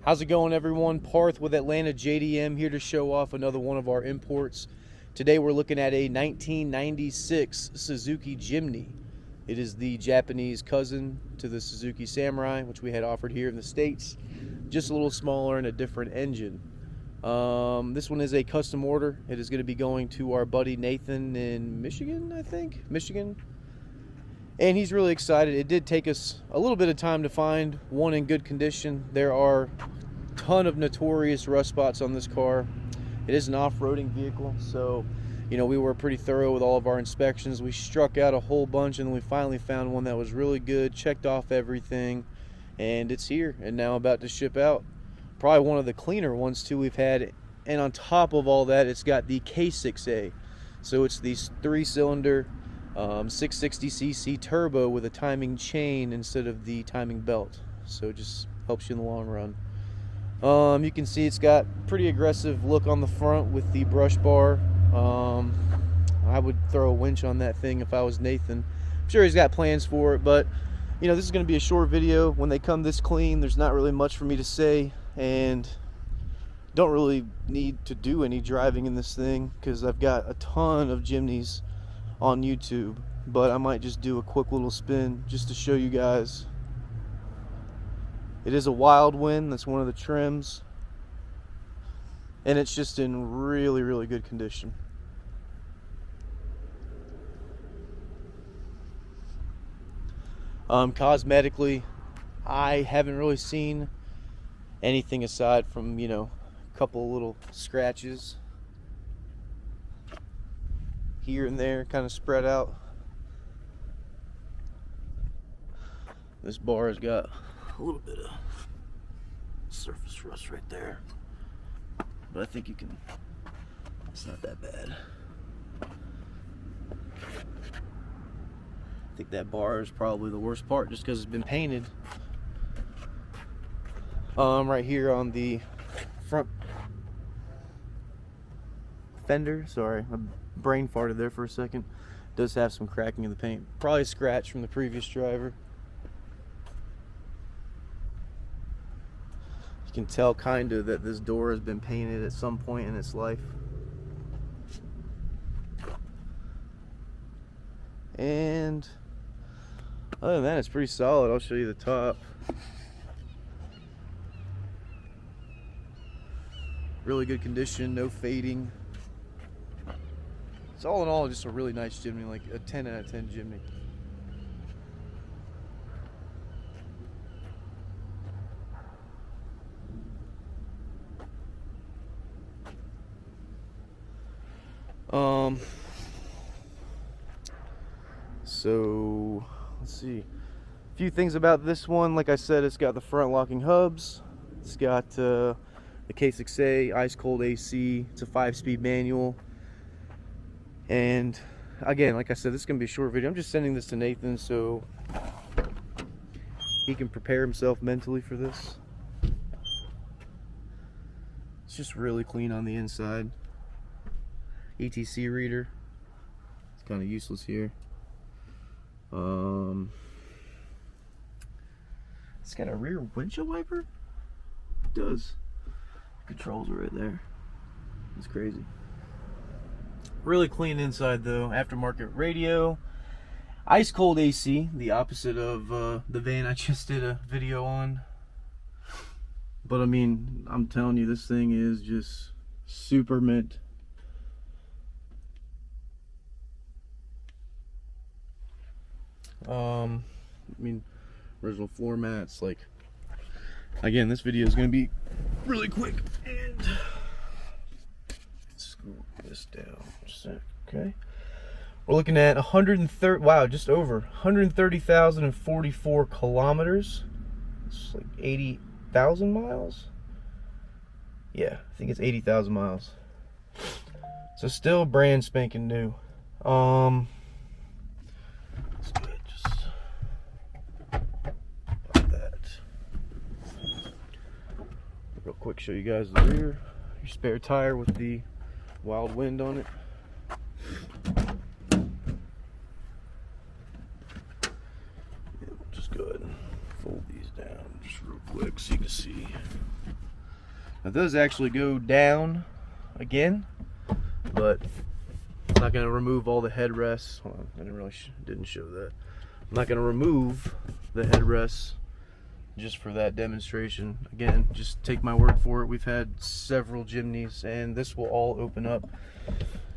How's it going, everyone? Parth with Atlanta JDM here to show off another one of our imports. Today we're looking at a 1996 Suzuki Jimny. It is the Japanese cousin to the Suzuki Samurai, which we had offered here in the States. Just a little smaller and a different engine. This one is a custom order. It is going to be going to our buddy Nathan in Michigan, I think. Michigan. And he's really excited. It did take us a little bit of time to find one in good condition. There are a ton of notorious rust spots on this car. It is an off-roading vehicle, so we were pretty thorough with all of our inspections. We struck out a whole bunch, and then we finally found one that was really good, checked off everything, and it's here and now about to ship out. Probably one of the cleaner ones too we've had. And on top of all that, it's got the K6A, so it's the 3-cylinder 660cc turbo with a timing chain instead of the timing belt, so it just helps you in the long run. You can see it's got pretty aggressive look on the front with the brush bar. I would throw a winch on that thing if I was Nathan. I'm sure he's got plans for it, but this is going to be a short video. When they come this clean, there's not really much for me to say, and don't really need to do any driving in this thing because I've got a ton of Jimnys on YouTube, but I might just do a quick little spin just to show you guys. It is a wild wind. That's one of the trims, and it's just in really good condition. Cosmetically, I haven't really seen anything aside from a couple little scratches here and there, kind of spread out. This bar has got a little bit of surface rust right there, but I think it's not that bad. I think that bar is probably the worst part just because it's been painted. Right here on the front fender, sorry, I brain farted there for a second, does have some cracking in the paint, probably a scratch from the previous driver. You can tell kind of that this door has been painted at some point in its life. And other than that, it's pretty solid. I'll show you the top. Really good condition, no fading. It's all in all just a really nice Jimny, like a 10 out of 10 Jimny. So let's see. A few things about this one. Like I said, it's got the front locking hubs. It's got the K6A ice cold AC. It's a 5-speed manual. And again, like I said, this is gonna be a short video. I'm just sending this to Nathan so he can prepare himself mentally for this. It's just really clean on the inside. ETC reader. It's kind of useless here. It's got a rear windshield wiper. It does. Controls are right there. It's crazy. Really clean inside though. Aftermarket radio. Ice cold AC, the opposite of the van I just did a video on. But I mean, I'm telling you, this thing is just super mint. I mean, original floor mats. Like, again, this video is going to be really quick. And screw this down just a sec. Okay, we're looking at 130. Wow, just over 130,044 kilometers. It's like 80,000 miles. Yeah, I think it's 80,000 miles. So still brand spanking new. Let's do it just like that. Real quick, show you guys the rear. Your spare tire with the wild wind on it. Yeah, we'll just go ahead and fold these down just real quick so you can see. Now those actually go down again, but I'm not going to remove all the headrests. Hold on, I didn't show that. I'm not going to remove the headrests just for that demonstration. Again, just take my word for it. We've had several Jimneys, and this will all open up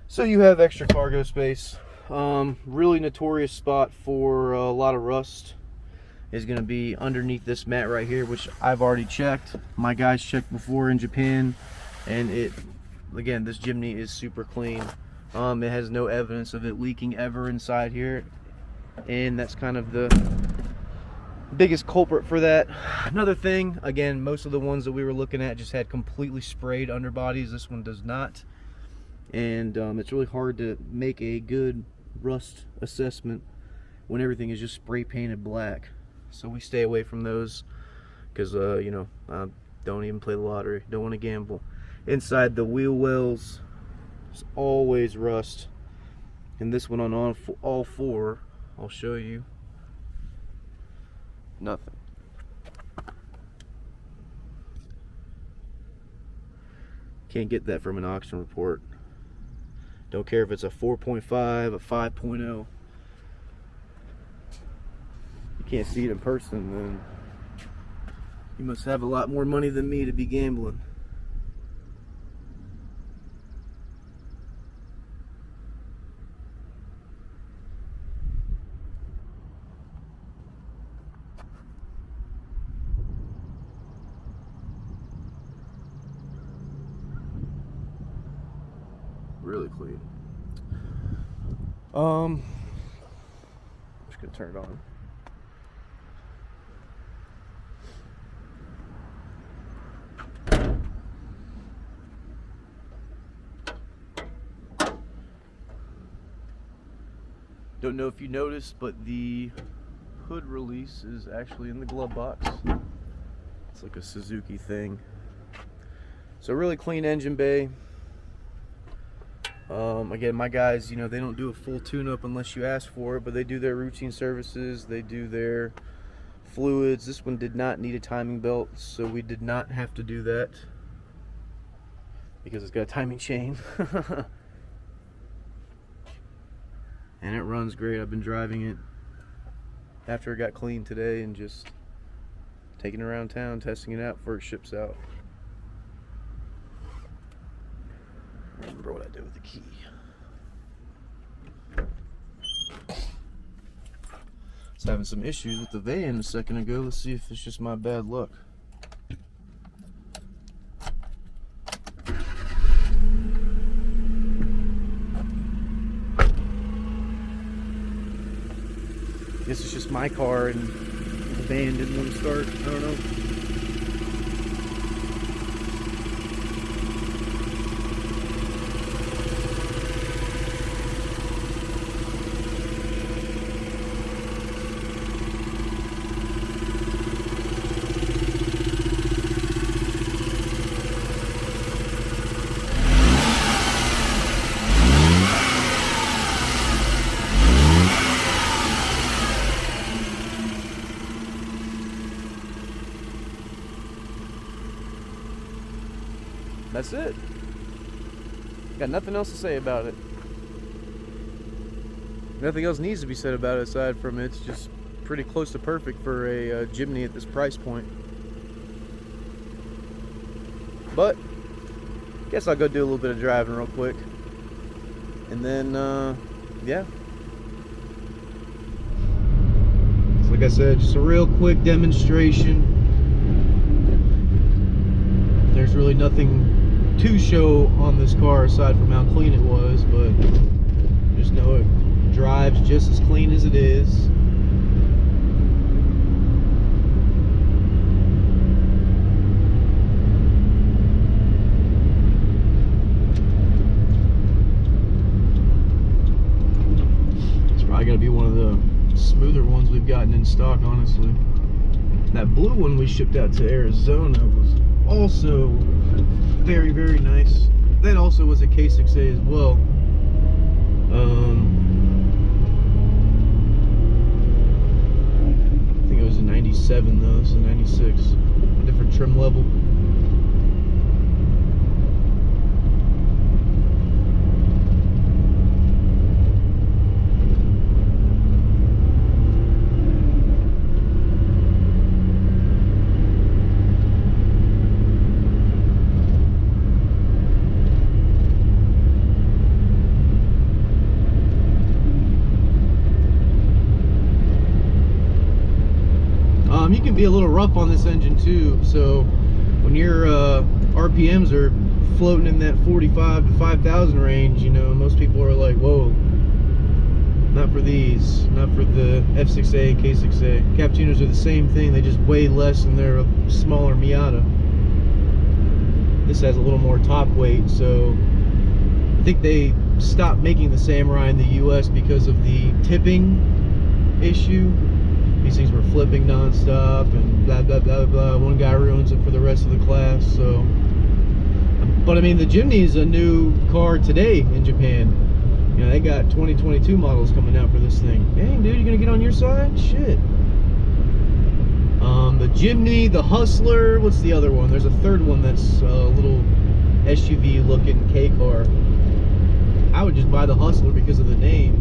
so you have extra cargo space. Really notorious spot for a lot of rust is going to be underneath this mat right here, which I've already checked. My guys checked before in Japan, and again, this Jimny is super clean. It has no evidence of it leaking ever inside here, and that's kind of the biggest culprit for that. Another thing, again, most of the ones that we were looking at just had completely sprayed underbodies. This one does not, and it's really hard to make a good rust assessment when everything is just spray painted black. So we stay away from those because you know, don't even play the lottery, don't want to gamble. Inside the wheel wells is always rust, and this one on all four, I'll show you, nothing. Can't get that from an auction report. Don't care if it's a 4.5, a 5.0. Can't see it in person, then you must have a lot more money than me to be gambling. Really clean. I'm just gonna turn it on. Don't know if you noticed, but the hood release is actually in the glove box. It's like a Suzuki thing. So really clean engine bay. Again, my guys, you know, they don't do a full tune-up unless you ask for it, but they do their routine services, they do their fluids. This one did not need a timing belt, so we did not have to do that because it's got a timing chain. And it runs great. I've been driving it after it got cleaned today and just taking it around town, testing it out before it ships out. Remember what I did with the key. I was having some issues with the van a second ago. Let's see if it's just my bad luck. This is just my car and the van didn't want to start. I don't know. That's it. Got nothing else to say about it. Nothing else needs to be said about it aside from it's just pretty close to perfect for a Jimny at this price point. But guess I'll go do a little bit of driving real quick, and then yeah. So like I said, just a real quick demonstration. There's really nothing to show on this car aside from how clean it was, but just know it drives just as clean as it is. It's probably gonna be one of the smoother ones we've gotten in stock, honestly. That blue one we shipped out to Arizona was also very, very nice. That also was a K6A as well. I think it was a 97 though, so 96. A different trim level. be a little rough on this engine too. So when your RPMs are floating in that 45 to 5,000 range, you know, most people are like, whoa, not for these, not for the F6A, K6A. Cap tuners are the same thing, they just weigh less and they're a smaller Miata. This has a little more top weight, so I think they stopped making the Samurai in the US because of the tipping issue. These things were flipping non-stop and blah blah blah blah. One guy ruins it for the rest of the class. So, but I mean, the Jimny is a new car today in Japan. You know, they got 2022 models coming out for this thing. Dang, dude, you gonna get on your side? Shit. The Jimny, the Hustler. What's the other one? There's a third one that's a little SUV looking K car. I would just buy the Hustler because of the name.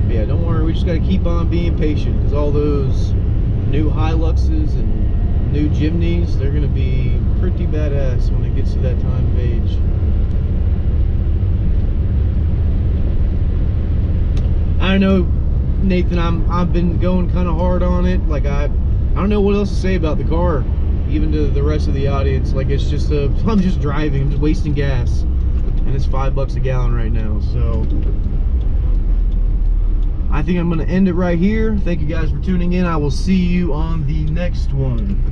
But yeah, don't worry, we just got to keep on being patient, because all those new Hiluxes and new Jimnys, they're going to be pretty badass when it gets to that time of age. I know, Nathan, I've been going kind of hard on it. Like I don't know what else to say about the car, even to the rest of the audience. Like, it's just I'm just driving, I'm just wasting gas, and it's $5 a gallon right now. So I think I'm gonna end it right here. Thank you guys for tuning in. I will see you on the next one.